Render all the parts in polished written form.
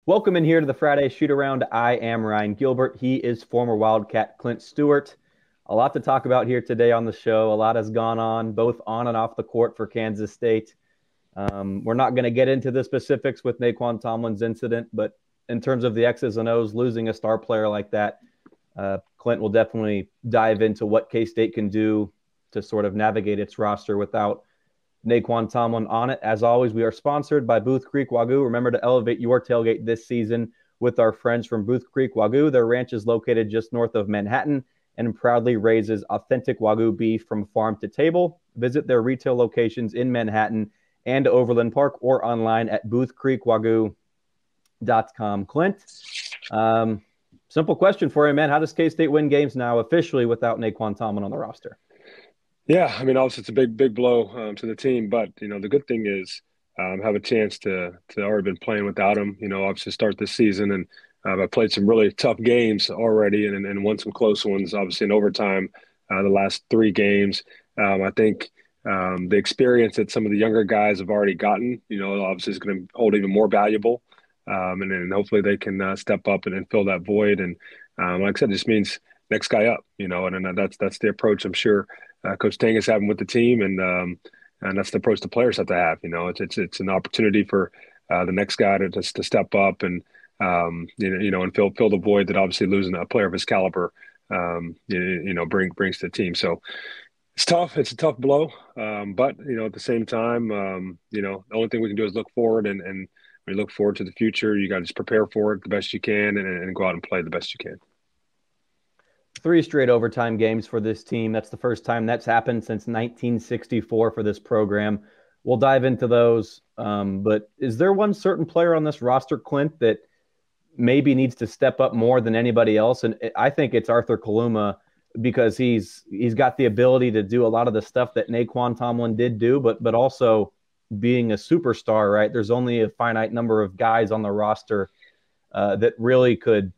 Welcome in here to the Friday Shoot Around. I am Ryan Gilbert. He is former Wildcat Clent Stewart. A lot to talk about here today on the show. A lot has gone on, both on and off the court for Kansas State. We're not going to get into the specifics with Nan Tomlin's incident, but in terms of the X's and O's, losing a star player like that, Clent will definitely dive into what K-State can do to sort of navigate its roster without Nan Tomlin on it. As always, we are sponsored by Booth Creek Wagyu. Remember to elevate your tailgate this season with our friends from Booth Creek Wagyu. Their ranch is located just north of Manhattan and proudly raises authentic Wagyu beef from farm to table. Visit their retail locations in Manhattan and Overland Park or online at boothcreekwagyu.com. Clint, simple question for you, man. How does K-State win games now officially without Nan Tomlin on the roster? Yeah, I mean, obviously it's a big blow to the team, but the good thing is have a chance to already been playing without him. Obviously start this season, and I've played some really tough games already, and won some close ones. Obviously in overtime, the last 3 games. I think the experience that some of the younger guys have already gotten, obviously is going to hold even more valuable, and then hopefully they can step up and fill that void. And like I said, it just means next guy up, and that's the approach I'm sure Coach Tang is having with the team, and that's the approach the players have to have. It's an opportunity for the next guy to step up and and fill the void that obviously losing a player of his caliber brings to the team. So it's tough. It's a tough blow, but at the same time, the only thing we can do is look forward, and when you look forward to the future, you got to just prepare for it the best you can, and go out and play the best you can. 3 straight overtime games for this team. That's the first time that's happened since 1964 for this program. We'll dive into those. But is there one certain player on this roster, Clint, that maybe needs to step up more than anybody else? And I think it's Arthur Kuma, because he's got the ability to do a lot of the stuff that Nan Tomlin did do, but also being a superstar, right? There's only a finite number of guys on the roster that really could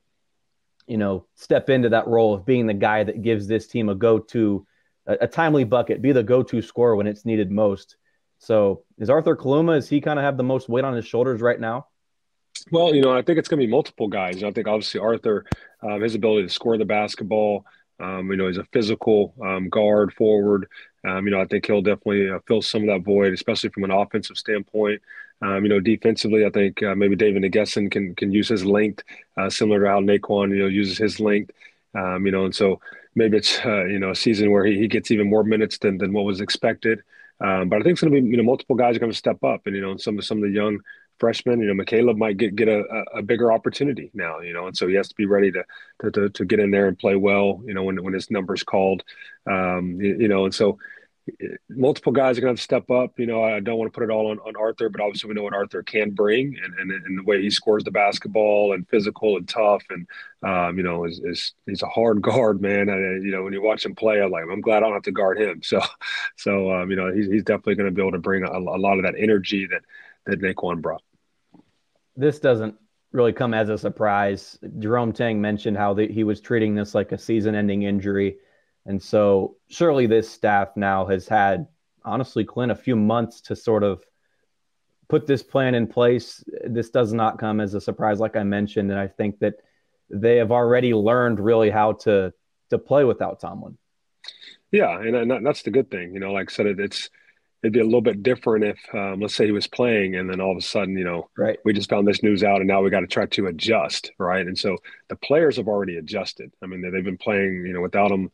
step into that role of being the guy that gives this team a timely bucket, be the go-to scorer when it's needed most. So is Arthur Kuma, does he kind of have the most weight on his shoulders right now? Well, I think it's going to be multiple guys. I think obviously Arthur, his ability to score the basketball, he's a physical guard forward. I think he'll definitely fill some of that void, especially from an offensive standpoint. Defensively, I think maybe David Nagesson can use his length, similar to how Naquan, uses his length. And so maybe it's, a season where he gets even more minutes than what was expected. But I think it's going to be, multiple guys are going to step up, and, some of the young freshmen, McCaleb might get a bigger opportunity now, and so he has to be ready to get in there and play well, when his number's called, and so multiple guys are going to have to step up. I don't want to put it all on Arthur, but obviously we know what Arthur can bring, and the way he scores the basketball, and physical and tough, and he's a hard guard, man. When you watch him play, I'm glad I don't have to guard him. So he's definitely going to be able to bring a lot of that energy that Naquan brought. This doesn't really come as a surprise. Jerome Tang mentioned how he was treating this like a season-ending injury. And so surely this staff now has had, honestly, Clint, a few months to sort of put this plan in place. This does not come as a surprise, like I mentioned. And I think that they have already learned really how to play without Tomlin. Yeah, and that's the good thing. Like I said, it'd be a little bit different if, let's say he was playing, and then all of a sudden, right, we just found this news out, and now we got to try to adjust, right? And so the players have already adjusted. I mean, they've been playing, without him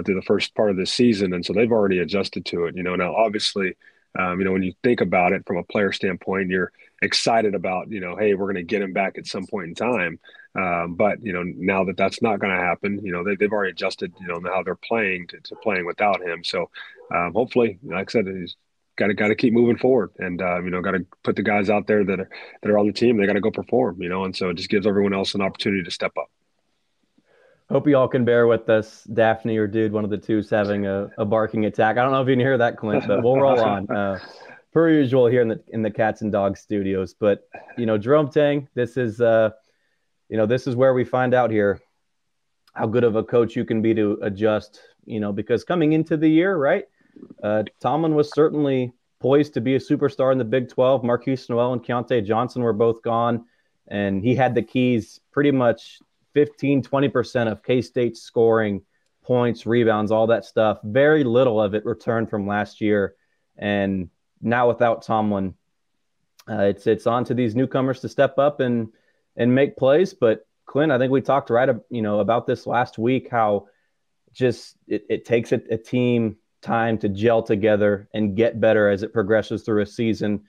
through the first part of this season, and so they've already adjusted to it. Now obviously, when you think about it from a player standpoint, you're excited about, hey, we're going to get him back at some point in time. But now that's not going to happen. They've already adjusted, how they're playing to playing without him. So hopefully, like I said, he's got to keep moving forward, and got to put the guys out there that are on the team. They got to go perform, and so it just gives everyone else an opportunity to step up. Hope you all can bear with us. Daphne or Dude, one of the two, is having a barking attack. I don't know if you can hear that, Clint, but we'll roll on. Per usual here in the Cats and Dogs studios. But Jerome Tang, this is where we find out here how good of a coach you can be to adjust. Because coming into the year, right, Tomlin was certainly poised to be a superstar in the Big 12. Marquise Noel and Keontae Johnson were both gone. and he had the keys pretty much 15-20% of K-State's scoring, points, rebounds, all that stuff. Very little of it returned from last year. And now without Tomlin, it's on to these newcomers to step up and make plays. But Clint, I think we talked about this last week, how just it takes a team time to gel together and get better as it progresses through a season.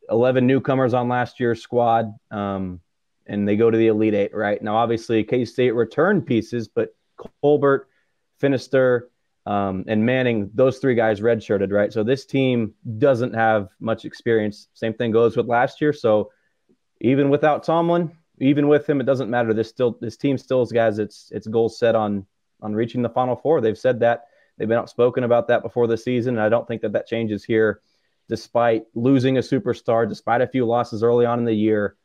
11 newcomers on last year's squad, and they go to the Elite Eight, right? Now, obviously, K-State returned pieces, but Colbert, Finister, and Manning, those three guys redshirted, right? So this team doesn't have much experience. Same thing goes with last year. So even without Tomlin, even with him, it doesn't matter. This team still has guys its goals set on reaching the Final Four. They've said that. They've been outspoken about that before the season, and I don't think that changes here, despite losing a superstar, despite a few losses early on in the year.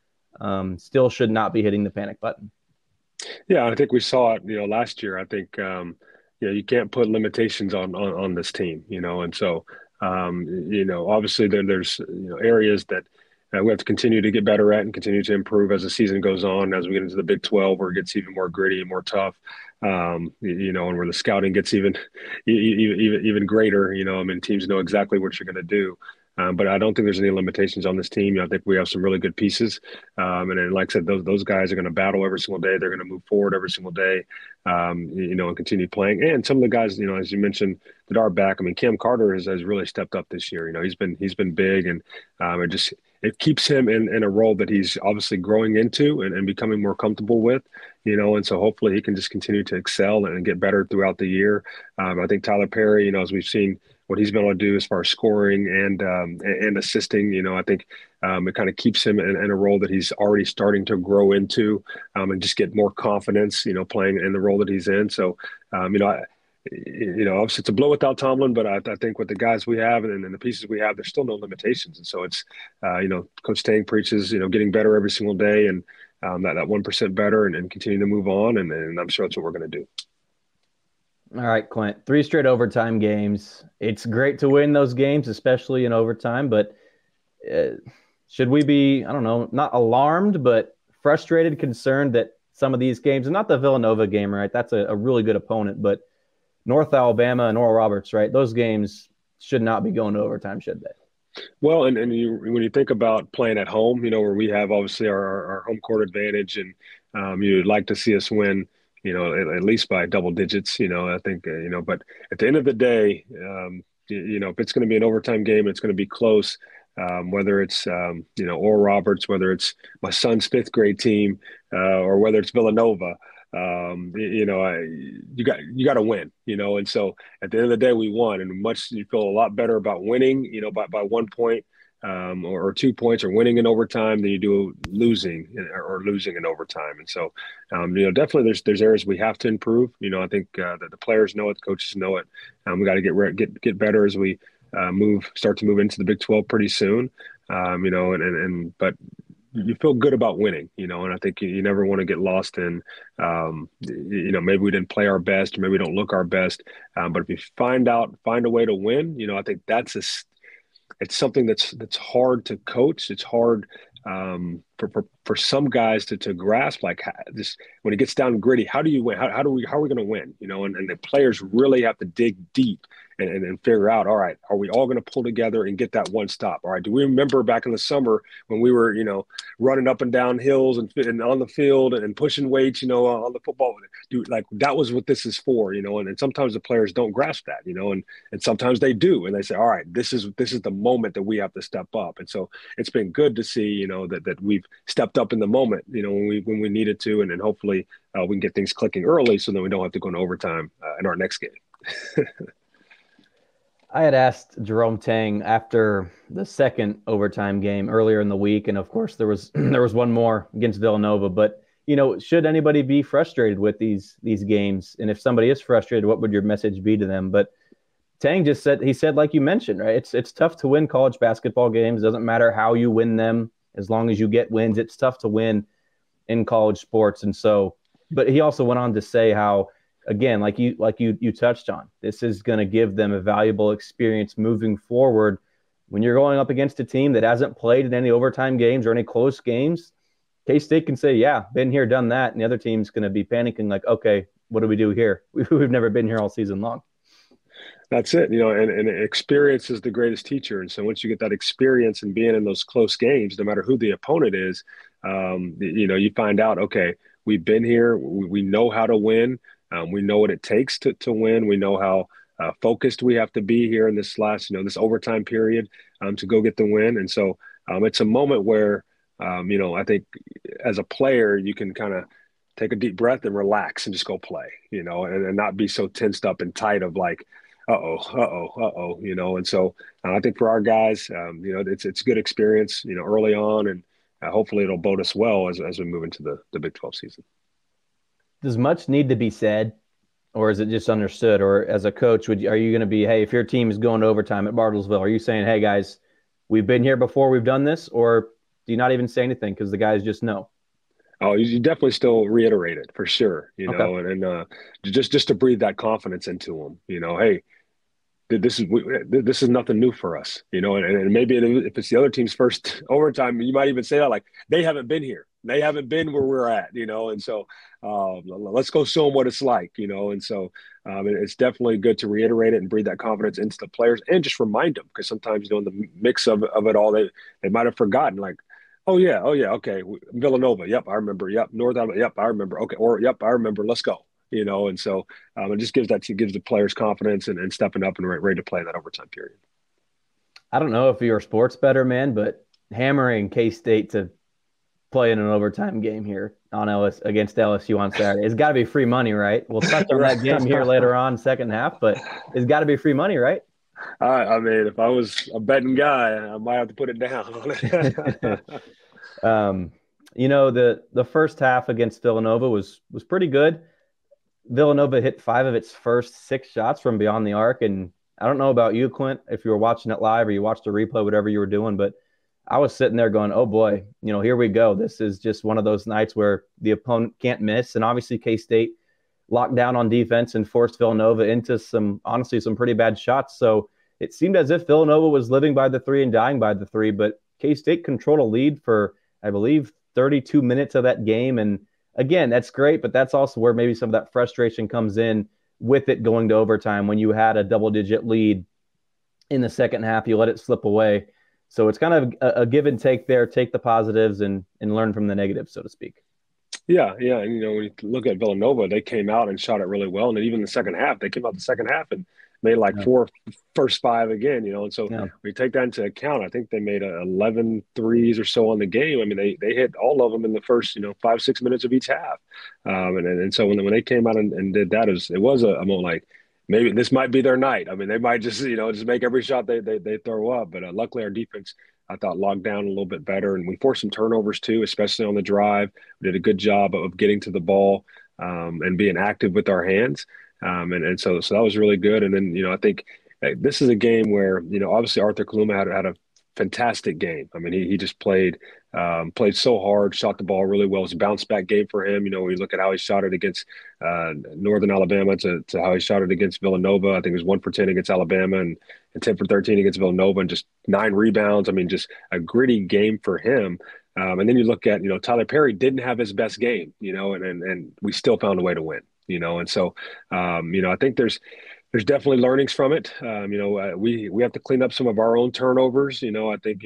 Still should not be hitting the panic button. Yeah, I think we saw it, last year. I think, you can't put limitations on this team, and so, obviously there's, areas that we have to continue to get better at and continue to improve as the season goes on, as we get into the Big 12, where it gets even more gritty and more tough, and where the scouting gets even greater, teams know exactly what you're going to do. But I don't think there's any limitations on this team. I think we have some really good pieces. And then, like I said, those guys are going to battle every single day. They're going to move forward every single day, and continue playing. And some of the guys, as you mentioned, that are back. Cam Carter has really stepped up this year. He's been big, and it keeps him in a role that he's obviously growing into and becoming more comfortable with, and so hopefully he can just continue to excel and get better throughout the year. I think Tyler Perry, as we've seen what he's been able to do as far as scoring and assisting, I think it kind of keeps him in a role that he's already starting to grow into, and just get more confidence, playing in the role that he's in. So, obviously it's a blow without Tomlin, but I think with the guys we have and the pieces we have, there's still no limitations. And so it's, Coach Tang preaches, getting better every single day, and that 1% better and continue to move on. And I'm sure that's what we're going to do. All right, Clint, 3 straight overtime games. It's great to win those games, especially in overtime, but should we be, I don't know, not alarmed, but frustrated, concerned that some of these games, and not the Villanova game, right? That's a really good opponent, but North Alabama and Oral Roberts, right? Those games should not be going to overtime, should they? Well, and when you think about playing at home, where we have obviously our home court advantage, and you'd like to see us win, at least by double digits, I think, but at the end of the day, if it's going to be an overtime game, it's going to be close, whether it's, Oral Roberts, whether it's my son's 5th grade team, or whether it's Villanova. You got to win, and so at the end of the day, we won, and you feel a lot better about winning, by 1 point, or 2 points, or winning in overtime than you do losing in overtime. And so, definitely there's areas we have to improve. I think that the players know it, the coaches know it. We got to get better as we start to move into the Big 12 pretty soon. But you feel good about winning, and I think you never want to get lost in, maybe we didn't play our best, or maybe we don't look our best. But if you find a way to win, I think it's something that's hard to coach. It's hard for some guys to grasp, like this, when it gets down and gritty, how do you win? How are we going to win? And the players really have to dig deep and figure out, all right, are we all going to pull together and get that one stop? All right, do we remember back in the summer when we were, running up and down hills and on the field and pushing weights, on the football? Dude, like, that was what this is for, and sometimes the players don't grasp that, and sometimes they do, and they say, all right, this is the moment that we have to step up. And so it's been good to see, that we've stepped up in the moment, when we needed to, and then hopefully we can get things clicking early, so that we don't have to go into overtime in our next game. I had asked Jerome Tang after the second overtime game earlier in the week, and of course there was one more against Villanova. But should anybody be frustrated with these games? And if somebody is frustrated, what would your message be to them? But Tang just said, like you mentioned, right? It's tough to win college basketball games. It doesn't matter how you win them, as long as you get wins. It's tough to win in college sports, and so. But he also went on to say how, again, like you touched on, this is going to give them a valuable experience moving forward. When you're going up against a team that hasn't played in any overtime games or any close games, K-State can say, yeah, been here, done that. And the other team's going to be panicking like, okay, what do we do here? We've never been here all season long. That's it, and experience is the greatest teacher. And so once you get that experience and being in those close games, no matter who the opponent is, you find out, okay, we've been here, we know how to win, we know what it takes to win, we know how focused we have to be here in this last, this overtime period to go get the win. And so it's a moment where, I think as a player, you can kind of take a deep breath and relax and just go play, and not be so tensed up and tight of like, and so I think for our guys, it's good experience, early on, and hopefully it'll bode us well as we move into the Big 12 season. Does much need to be said, or is it just understood? Or as a coach, are you going to be, hey, if your team is going to overtime at Bartlesville, are you saying, hey guys, we've been here before, we've done this, or do you not even say anything because the guys just know? Oh, you definitely still reiterate it for sure, Okay. and just to breathe that confidence into them, hey, this is nothing new for us, and maybe if it's the other team's first overtime, you might even say that like they haven't been here, they haven't been where we're at, and so let's go show them what it's like, and so it's definitely good to reiterate it and breathe that confidence into the players and just remind them because sometimes in the mix of it all they might have forgotten like. Oh yeah, okay. Villanova, yep, I remember. Yep, North Alabama, yep, I remember. Okay, or yep, I remember. Let's go. And so it just gives the players confidence and stepping up and ready to play in that overtime period. I don't know if you're a sports better, man, but hammering K-State to play in an overtime game here on against LSU on Saturday, it's got to be free money, right? We'll touch on that game here later on, second half, but it's got to be free money, right? I mean, if I was a betting guy, I might have to put it down. The first half against Villanova was pretty good. Villanova hit 5 of its first 6 shots from beyond the arc. And I don't know about you, Clint, if you were watching it live or you watched the replay, whatever you were doing, but I was sitting there going, oh boy, here we go. This is just one of those nights where the opponent can't miss. And obviously K-State locked down on defense and forced Villanova into some pretty bad shots. So it seemed as if Villanova was living by the 3 and dying by the 3, but K-State controlled a lead for, I believe, 32 minutes of that game. And again, that's great, but that's also where maybe some of that frustration comes in with it going to overtime. When you had a double-digit lead in the second half, you let it slip away. So it's kind of a give and take there. Take the positives and learn from the negatives, so to speak. Yeah. And, when you look at Villanova, they came out and shot it really well. And then even the second half, they came out the second half and made like 4 first 5 again, and so we take that into account. I think they made 11 threes or so on the game. I mean, they hit all of them in the first, 5-6 minutes of each half. And so when they came out and did that, it was a moment like maybe this might be their night. I mean, they might just, just make every shot they throw up. But luckily our defense, I thought, logged down a little bit better. And we forced some turnovers too, especially on the drive. We did a good job of getting to the ball and being active with our hands. And so that was really good. And then, I think this is a game where, obviously Arthur Kuma had a fantastic game. I mean, he just played so hard, shot the ball really well. It was a bounce back game for him. When you look at how he shot it against Northern Alabama to how he shot it against Villanova. I think it was 1 for 10 against Alabama and 10 for 13 against Villanova and just 9 rebounds. I mean, just a gritty game for him. And then you look at, Tyler Perry didn't have his best game, and we still found a way to win, and so, I think there's definitely learnings from it. We have to clean up some of our own turnovers. I think,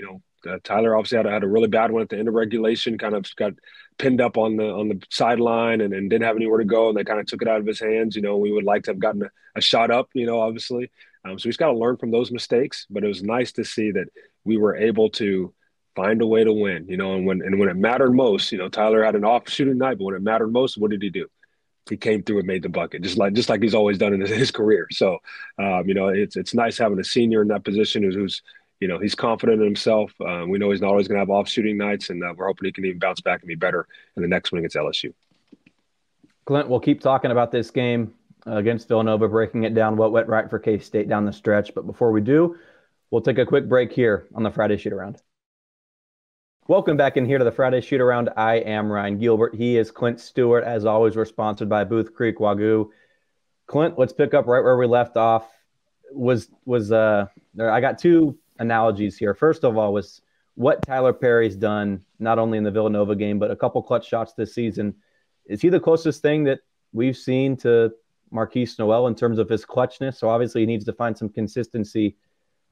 Tyler obviously had a really bad one at the end of regulation, kind of got pinned up on the sideline and didn't have anywhere to go. And they kind of took it out of his hands. We would like to have gotten a shot up, obviously. So he's got to learn from those mistakes, but it was nice to see that we were able to find a way to win, and when it mattered most, Tyler had an off shooting night, but when it mattered most, what did he do? He came through and made the bucket, just like he's always done in his career. So, it's nice having a senior in that position who's he's confident in himself. We know he's not always going to have off shooting nights, and we're hoping he can even bounce back and be better in the next one against LSU. Clint, we'll keep talking about this game against Villanova, breaking it down, what went right for K-State down the stretch. But before we do, we'll take a quick break here on the Friday Shoot Around. Welcome back in here to the Friday Shoot Around. I am Ryan Gilbert. He is Clent Stewart. As always, we're sponsored by Booth Creek Wagyu. Clint, let's pick up right where we left off. I got 2 analogies here. First of all, was what Tyler Perry's done not only in the Villanova game, but a couple clutch shots this season. Is he the closest thing that we've seen to Markquis Nowell in terms of his clutchness? So obviously he needs to find some consistency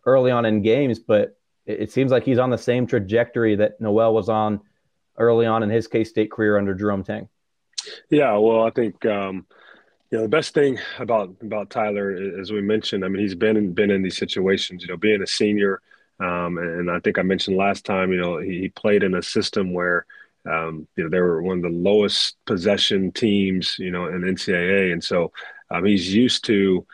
early on in games, but it seems like he's on the same trajectory that Nowell was on early on in his K-State career under Jerome Tang. Yeah, well, I think the best thing about Tyler, as we mentioned, I mean, he's been in these situations. Being a senior, and I think I mentioned last time, he played in a system where they were one of the lowest possession teams, in NCAA, and so he's used to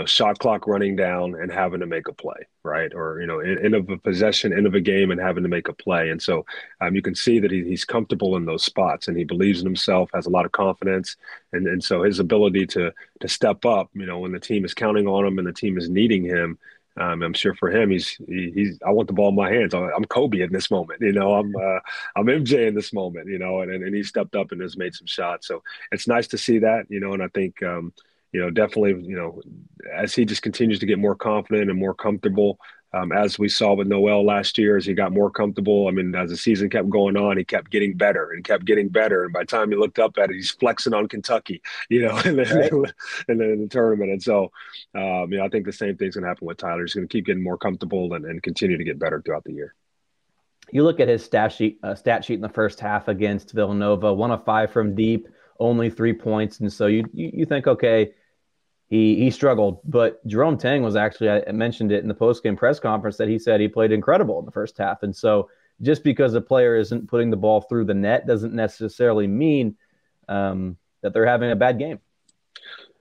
shot clock running down and having to make a play, right? Or, end of a possession, end of a game and having to make a play. And so you can see that he's comfortable in those spots and he believes in himself, has a lot of confidence. And so his ability to step up, when the team is counting on him and the team is needing him, I'm sure for him, he's I want the ball in my hands. I'm Kobe in this moment, I'm MJ in this moment, and he stepped up and has made some shots. So it's nice to see that, and I think, definitely, as he just continues to get more confident and more comfortable, as we saw with Nowell last year, as he got more comfortable. I mean, as the season kept going on, he kept getting better and kept getting better. And by the time he looked up at it, he's flexing on Kentucky, and then, Right. and then in the tournament. And so, I think the same thing's going to happen with Tyler. He's going to keep getting more comfortable and continue to get better throughout the year. You look at his stat sheet in the first half against Villanova, 1 of 5 from deep, only 3 points. And so you think, okay, he struggled, but Jerome Tang was actually, I mentioned it in the post-game press conference, that he said he played incredible in the first half. And so just because a player isn't putting the ball through the net doesn't necessarily mean that they're having a bad game.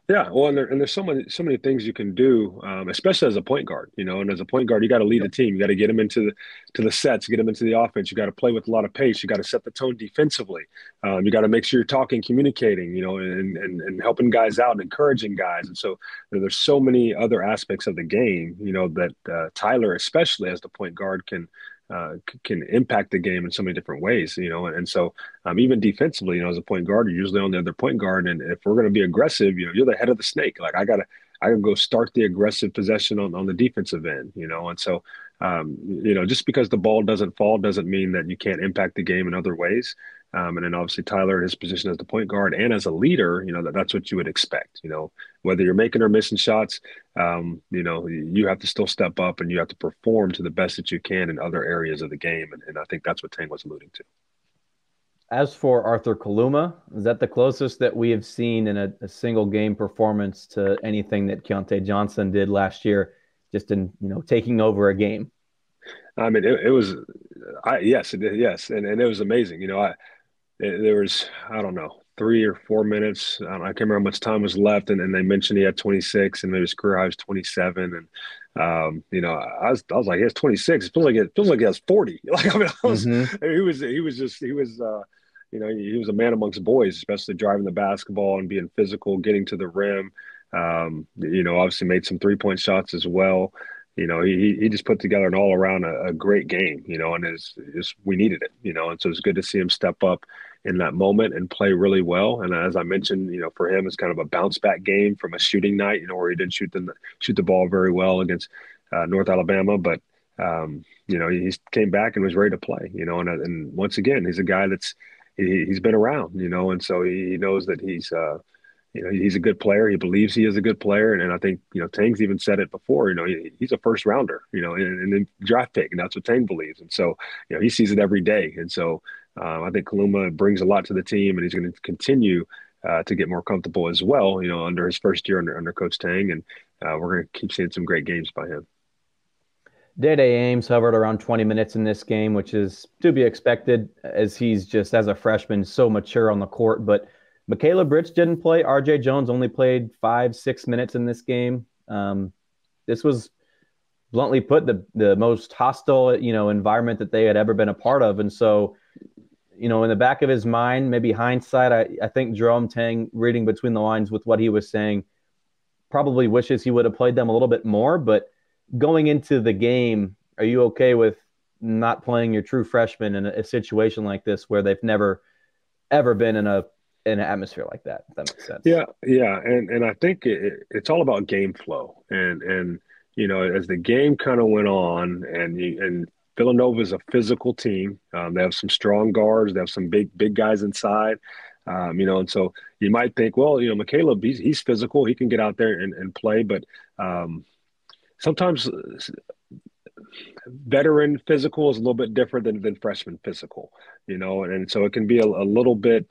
Yeah, well, and there's so many things you can do, especially as a point guard, and as a point guard, you got to lead the team. You got to get them into the sets, get them into the offense. You got to play with a lot of pace. You got to set the tone defensively. You got to make sure you're talking, communicating, and helping guys out and encouraging guys. And so there's so many other aspects of the game, that Tyler, especially as the point guard, can impact the game in so many different ways, and so even defensively, as a point guard, you're usually on the other point guard, and if we're going to be aggressive, you're the head of the snake. Like I gotta go start the aggressive possession on the defensive end, and so just because the ball doesn't fall doesn't mean that you can't impact the game in other ways. And then obviously Tyler, in his position as the point guard and as a leader, that's what you would expect. Whether you're making or missing shots, you have to still step up and you have to perform to the best that you can in other areas of the game. And I think that's what Tang was alluding to. As for Arthur Kaluma, is that the closest that we have seen in a single game performance to anything that Keontae Johnson did last year, just in, taking over a game? I mean, it was, yes, and it was amazing. There was, I don't know, 3 or 4 minutes. I can't remember how much time was left. And they mentioned he had 26 and maybe his career high was 27. And, I was like, he has 26. It feels like he has 40. Like, I mean, he was a man amongst boys, especially driving the basketball and being physical, getting to the rim. Obviously made some 3-point shots as well. He just put together an all around a great game, and we needed it, and so it's good to see him step up in that moment and play really well. And as I mentioned, for him, it's kind of a bounce back game from a shooting night, where he didn't shoot the ball very well against North Alabama, but he came back and was ready to play, and once again, he's a guy he's been around, and so he knows that he's a good player. He believes he is a good player. And I think, Tang's even said it before, he's a first rounder, and then draft pick. And that's what Tang believes. And so, he sees it every day. And so I think Kaluma brings a lot to the team, and he's going to continue to get more comfortable as well, under his first year under Coach Tang. And we're going to keep seeing some great games by him. Day-Day Ames hovered around 20 minutes in this game, which is to be expected as he's just, as a freshman, so mature on the court. But Michaela Bridge didn't play. R.J. Jones only played 5-6 minutes in this game. This was, bluntly put, the most hostile, environment that they had ever been a part of. And so, in the back of his mind, maybe hindsight, I think Jerome Tang, reading between the lines with what he was saying, probably wishes he would have played them a little bit more. But going into the game, are you okay with not playing your true freshman in a situation like this where they've never, ever been in an atmosphere like that, if that makes sense? Yeah. And I think it's all about game flow. And as the game kind of went on and Villanova is a physical team. They have some strong guards. They have some big guys inside. And so you might think, well, McCaleb, he's physical. He can get out there and play. But sometimes veteran physical is a little bit different than freshman physical, and so it can be a little bit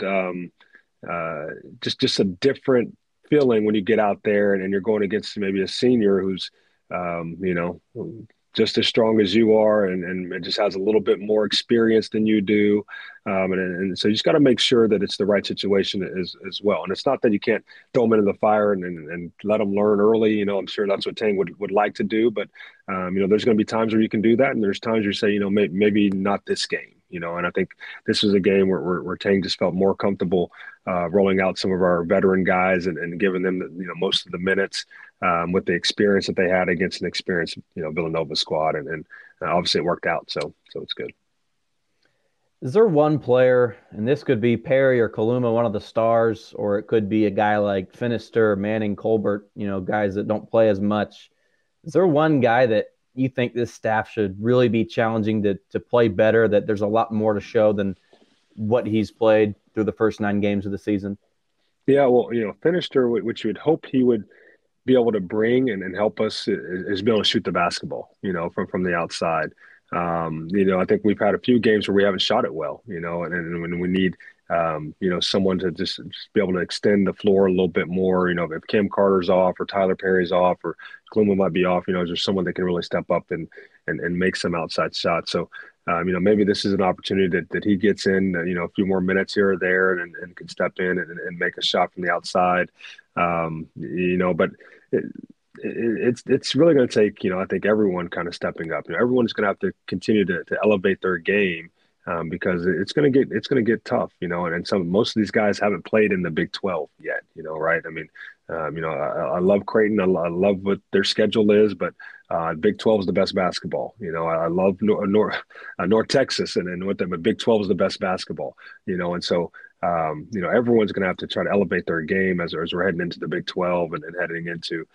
just a different feeling when you get out there and you're going against maybe a senior who's, just as strong as you are and just has a little bit more experience than you do. And so you just got to make sure that it's the right situation as well. And it's not that you can't throw them into the fire and let them learn early. I'm sure that's what Tang would like to do. But, there's going to be times where you can do that. And there's times you say, maybe not this game. And I think this was a game where Tang just felt more comfortable rolling out some of our veteran guys and giving them most of the minutes with the experience that they had against an experienced Villanova squad, and obviously it worked out, so it's good. Is there one player, and this could be Perry or Kuma, one of the stars, or it could be a guy like Finister, Manning, Colbert, guys that don't play as much? Is there one guy that you think this staff should really be challenging to play better, that there's a lot more to show than what he's played through the first 9 games of the season? Yeah, well, Finister, which you would hope he would be able to bring and help us is be able to shoot the basketball, from the outside. I think we've had a few games where we haven't shot it well, and when we need, someone to just be able to extend the floor a little bit more, if Kim Carter's off or Tyler Perry's off or Kuma might be off, there's someone that can really step up and make some outside shots. So, maybe this is an opportunity that he gets in, a few more minutes here or there and can step in and make a shot from the outside. But it's really going to take, I think everyone kind of stepping up. Everyone's going to have to continue to elevate their game because it's going to get tough, and most of these guys haven't played in the Big 12 yet, right? I mean, I love Creighton. I love what their schedule is, but Big 12 is the best basketball. I love North Texas and what them, but Big 12 is the best basketball, and so everyone's going to have to try to elevate their game as we're heading into the Big 12 and heading into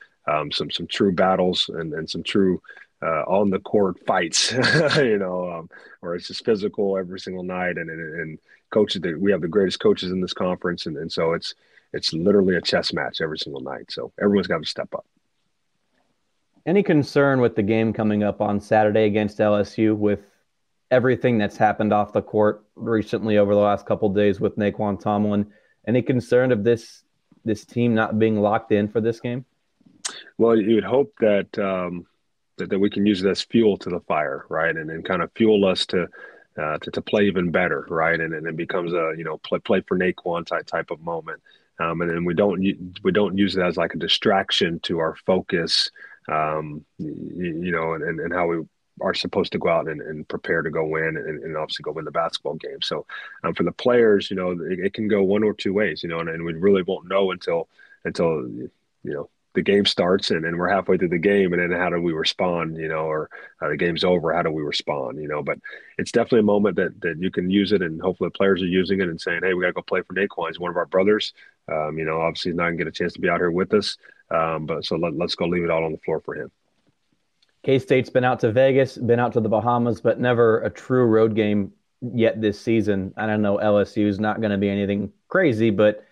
some true battles and some true on the court fights, where it's just physical every single night and coaches. We have the greatest coaches in this conference, and so it's literally a chess match every single night. So everyone's got to step up. Any concern with the game coming up on Saturday against LSU with everything that's happened off the court recently over the last couple of days with Nan Tomlin? Any concern of this team not being locked in for this game? Well, you would hope that that we can use it as fuel to the fire, right, and kind of fuel us to play even better, right, and it becomes a play for Naquan type of moment, and then we don't use it as like a distraction to our focus, and how we are supposed to go out and prepare to go win and obviously go win the basketball game. So for the players, it can go one or two ways, and we really won't know until the game starts and we're halfway through the game, and then how do we respond, or the game's over, how do we respond, but it's definitely a moment that you can use it, and hopefully the players are using it and saying, hey, we got to go play for Naquan. He's one of our brothers. Obviously he's not going to get a chance to be out here with us, but so let's go leave it all on the floor for him. K-State's been out to Vegas, been out to the Bahamas, but never a true road game yet this season. I don't know, LSU is not going to be anything crazy, but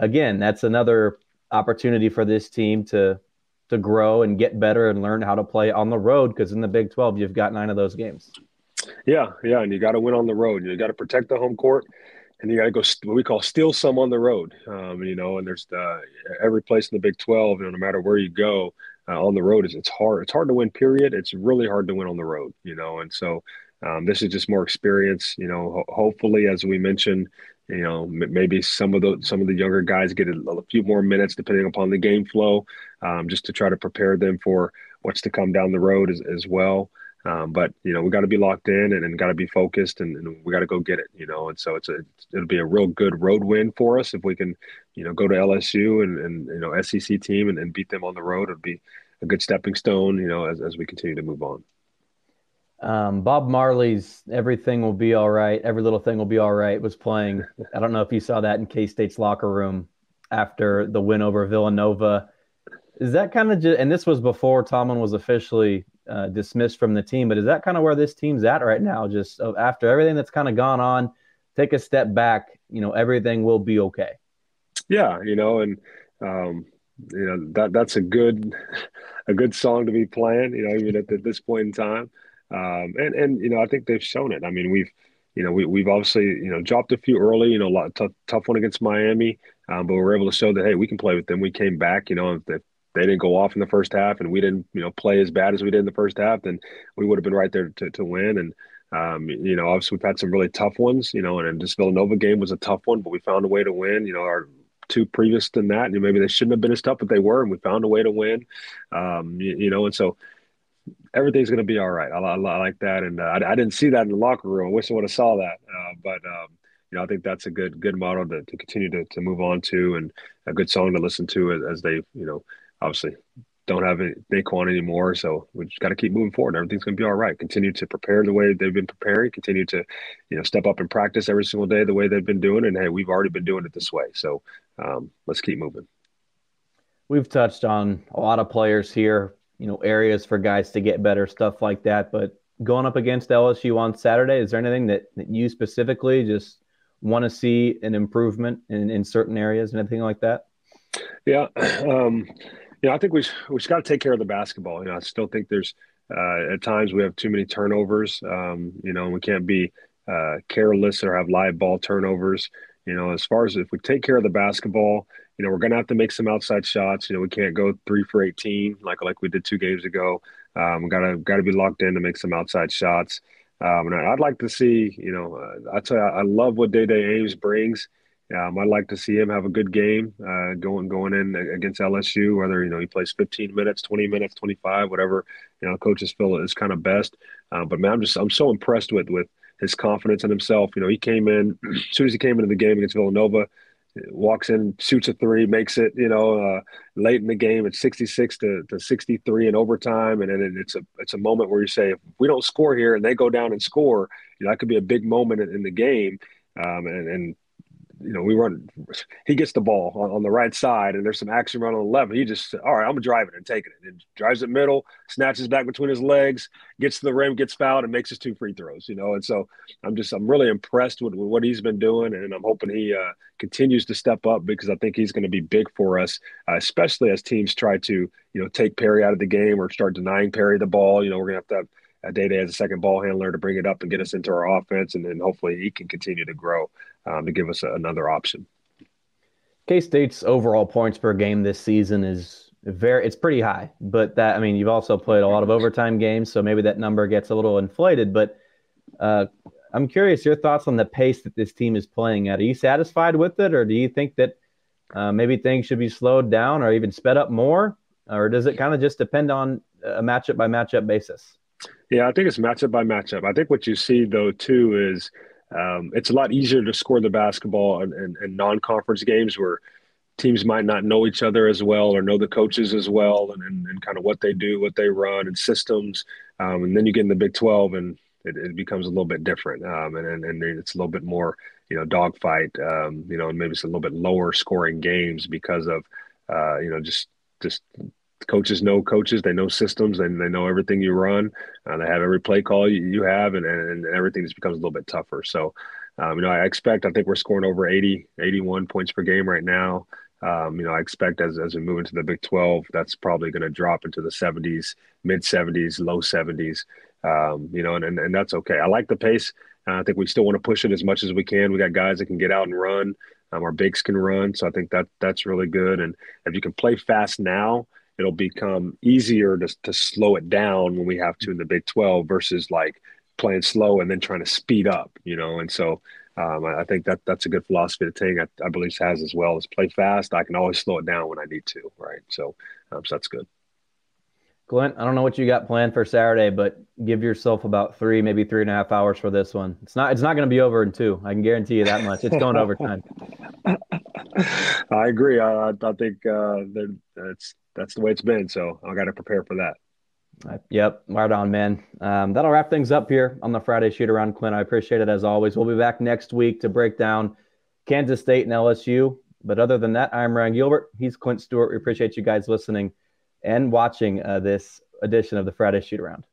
again, that's another opportunity for this team to grow and get better and learn how to play on the road, because in the Big 12 you've got 9 of those games. Yeah, and you got to win on the road. You got to protect the home court, and you got to go what we call steal some on the road. And there's every place in the Big 12, no matter where you go on the road, it's hard. It's hard to win. Period. It's really hard to win on the road. And so this is just more experience. Hopefully, as we mentioned, maybe some of the younger guys get a few more minutes depending upon the game flow, just to try to prepare them for what's to come down the road as well. But we got to be locked in and got to be focused, and we got to go get it. And so it'll be a real good road win for us if we can, go to LSU and SEC team and beat them on the road. It'll be a good stepping stone, as we continue to move on. Bob Marley's "Everything Will Be All Right, Every Little Thing Will Be All Right" was playing. I don't know if you saw that in K-State's locker room after the win over Villanova. Is that kind of and this was before Tomlin was officially dismissed from the team. But is that kind of where this team's at right now? Just after everything that's kind of gone on, take a step back, everything will be okay. Yeah, and that's a good song to be playing, even at this point in time. And I think they've shown it. I mean, we've obviously, dropped a few early, a lot tough one against Miami, but we were able to show that, hey, we can play with them. We came back, if they didn't go off in the first half and we didn't, play as bad as we did in the first half, then we would have been right there to win. And obviously we've had some really tough ones, and this Villanova game was a tough one, but we found a way to win. Our two previous than that, maybe they shouldn't have been as tough, but they were, and we found a way to win. And so everything's going to be all right. I like that, and I didn't see that in the locker room. I wish I would have saw that, but I think that's a good model to continue to move on to, and a good song to listen to as they, obviously don't have any Naquan anymore. So we just got to keep moving forward. Everything's going to be all right. Continue to prepare the way they've been preparing. Continue to, step up and practice every single day the way they've been doing. And hey, we've already been doing it this way. So let's keep moving. We've touched on a lot of players here, areas for guys to get better, stuff like that. But going up against LSU on Saturday, is there anything that you specifically just want to see an improvement in certain areas and anything like that? Yeah. I think we just got to take care of the basketball. I still think there's at times we have too many turnovers. We can't be careless or have live ball turnovers. As far as if we take care of the basketball, we're going to have to make some outside shots. We can't go 3 for 18 like we did 2 games ago. Got to be locked in to make some outside shots. And I'd like to see, I tell you, I love what Day Ames brings. I'd like to see him have a good game going in against LSU, whether, he plays 15 minutes, 20 minutes, 25, whatever, coaches feel is kind of best. But man, I'm so impressed with his confidence in himself. He came in, as soon as he came into the game against Villanova, walks in, shoots a 3, makes it, late in the game at 66 to 63 in overtime. And then it's a moment where you say, if we don't score here and they go down and score, that could be a big moment in the game. He gets the ball on the right side and there's some action run on the left. He just, all right, I'm going to drive it and take it. And drives it middle, snatches back between his legs, gets to the rim, gets fouled, and makes his 2 free throws, And so I'm really impressed with what he's been doing. And I'm hoping he continues to step up because I think he's going to be big for us, especially as teams try to, take Perry out of the game or start denying Perry the ball. We're going to have Day as a second ball handler to bring it up and get us into our offense. And then hopefully he can continue to grow to give us another option. KState's overall points per game this season is it's pretty high, but you've also played a lot of overtime games, so maybe that number gets a little inflated, but I'm curious your thoughts on the pace that this team is playing at. Are you satisfied with it, or do you think that maybe things should be slowed down or even sped up more, or does it kind of just depend on a matchup by matchup basis? Yeah, I think it's matchup by matchup. I think what you see, though, too, is it's a lot easier to score the basketball in non-conference games where teams might not know each other as well or know the coaches as well and kind of what they do, what they run, and systems. And then you get in the Big 12 and it becomes a little bit different. And it's a little bit more, dogfight, and maybe it's a little bit lower scoring games because of, just coaches know coaches, they know systems, and they know everything you run. They have every play call you have, and everything just becomes a little bit tougher. So, I think we're scoring over 80, 81 points per game right now. I expect as we move into the Big 12, that's probably going to drop into the 70s, mid 70s, low 70s. And that's okay. I like the pace. I think we still want to push it as much as we can. We got guys that can get out and run. Our bigs can run. So I think that's really good. And if you can play fast now, it'll become easier to slow it down when we have to in the Big 12 versus like playing slow and then trying to speed up, And so I think that's a good philosophy that Tang, I believe, has as well, is play fast. I can always slow it down when I need to, right? So that's good. Clent, I don't know what you got planned for Saturday, but give yourself about 3, maybe 3.5 hours for this one. It's not going to be over in 2. I can guarantee you that much. It's going to overtime. I agree. I think that's the way it's been. So I got to prepare for that. Yep. Right on, man. That'll wrap things up here on the Friday Shoot Around, Clent. I appreciate it as always. We'll be back next week to break down Kansas State and LSU. But other than that, I'm Ryan Gilbert. He's Clent Stewart. We appreciate you guys listening and watching this edition of the Friday Shoot Around.